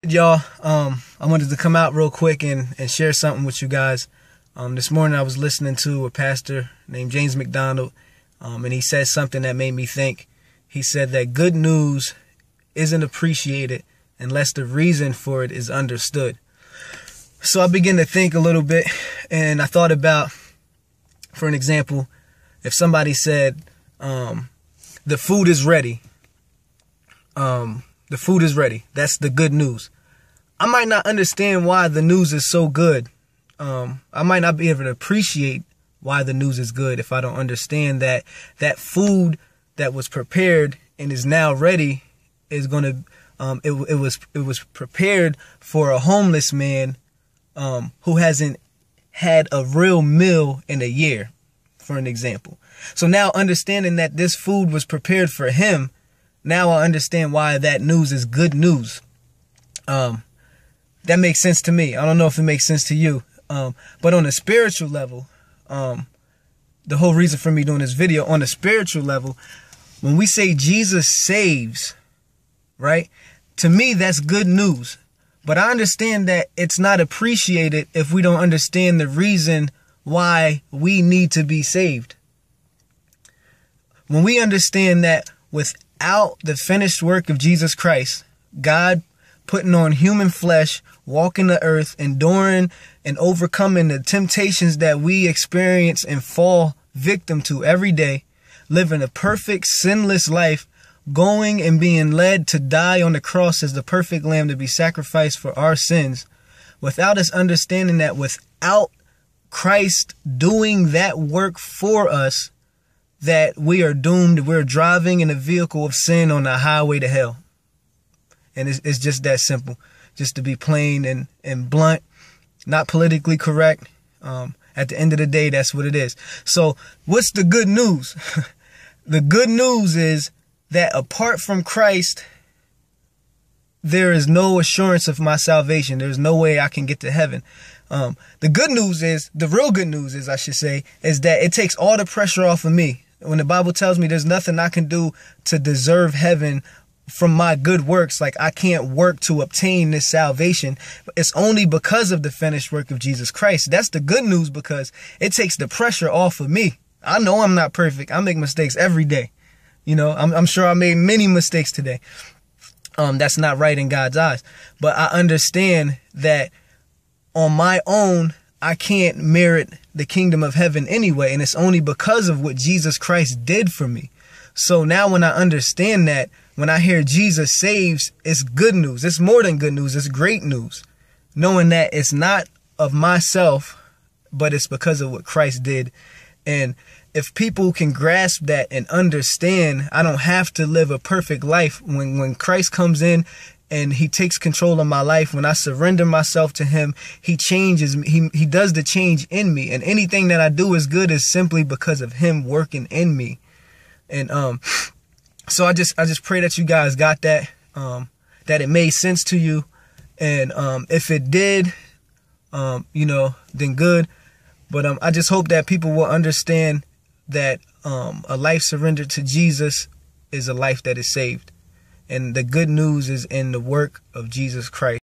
Y'all, I wanted to come out real quick and share something with you guys. This morning I was listening to a pastor named James McDonald, and he said something that made me think. He said that good news isn't appreciated unless the reason for it is understood. So I began to think a little bit, and I thought about, for an example, if somebody said, the food is ready. The food is ready. That's the good news. I might not understand why the news is so good. I might not be able to appreciate why the news is good if I don't understand that that food that was prepared and is now ready is going to, it was prepared for a homeless man who hasn't had a real meal in a year, for an example. So now understanding that this food was prepared for him, now I understand why that news is good news. That makes sense to me. I don't know if it makes sense to you. But on a spiritual level, the whole reason for me doing this video, on a spiritual level, when we say Jesus saves, right? To me, that's good news. But I understand that it's not appreciated if we don't understand the reason why we need to be saved. When we understand that without the finished work of Jesus Christ, God putting on human flesh, walking the earth, enduring and overcoming the temptations that we experience and fall victim to every day, living a perfect, sinless life, going and being led to die on the cross as the perfect lamb to be sacrificed for our sins, without us understanding that without Christ doing that work for us, that we are doomed. We're driving in a vehicle of sin on the highway to hell. And it's just that simple. Just to be plain and blunt, not politically correct. At the end of the day, that's what it is. So what's the good news? The good news is that apart from Christ, there is no assurance of my salvation. There's no way I can get to heaven. The good news is, the real good news is, I should say, is that it takes all the pressure off of me. When the Bible tells me there's nothing I can do to deserve heaven from my good works, like I can't work to obtain this salvation, it's only because of the finished work of Jesus Christ. That's the good news, because it takes the pressure off of me. I know I'm not perfect. I make mistakes every day. You know, I'm sure I made many mistakes today. That's not right in God's eyes. But I understand that on my own, I can't merit the kingdom of heaven anyway. And it's only because of what Jesus Christ did for me. So now when I understand that, when I hear Jesus saves, it's good news. It's more than good news. It's great news. Knowing that it's not of myself, but it's because of what Christ did. And if people can grasp that and understand, I don't have to live a perfect life. When Christ comes in and he takes control of my life, when I surrender myself to him, he changes me. He does the change in me. And anything that I do is good is simply because of him working in me. And so I just pray that you guys got that, that it made sense to you. And if it did, you know, then good. But I just hope that people will understand that a life surrendered to Jesus is a life that is saved. And the good news is in the work of Jesus Christ.